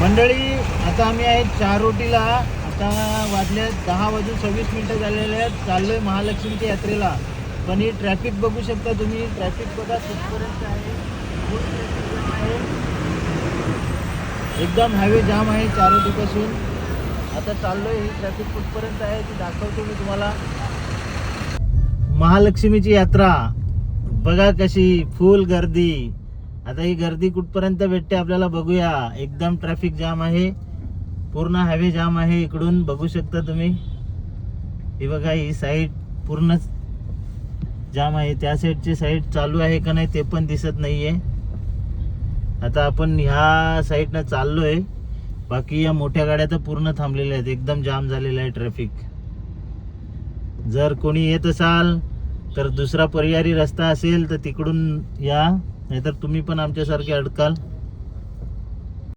मंडळी आता आम्ही आहे चारोटीला. आता वाजले 10:26 झालेले आहेत. चाललोय महालक्ष्मीच्या यात्रेला. पण ही ट्रॅफिक बघू शकता तुम्ही. ट्रॅफिक बघा कुठपर्यंत आहे. फुल ट्रॅफिक जाम आहे. एकदम हायवे जाम आहे चारोटीपासून. आता चाललोय. ही ट्रॅफिक कुठपर्यंत आहे ती दाखवतो मी तुम्हाला. महालक्ष्मीची यात्रा बघा कशी फुल गर्दी. आता ही गर्दी कुठपर्यंत भेटते आपल्याला बघूया. एकदम ट्रॅफिक जाम आहे. पूर्ण हायवे जाम आहे. इकडून बघू शकता तुम्ही. ही बघा ही साईड पूर्ण जाम आहे. त्या साईडची साईड चालू आहे का नाही ते पण दिसत नाहीये. आता आपण ह्या साईडनं चाललोय. बाकी या मोठ्या गाड्या तर पूर्ण थांबलेल्या आहेत. एकदम जाम झालेलं आहे ट्रॅफिक. जर कोणी येत असाल तर दुसरा पर्यायी रस्ता असेल तर तिकडून या, नाहीतर तुम्ही पण आमच्यासारखे अडकाल.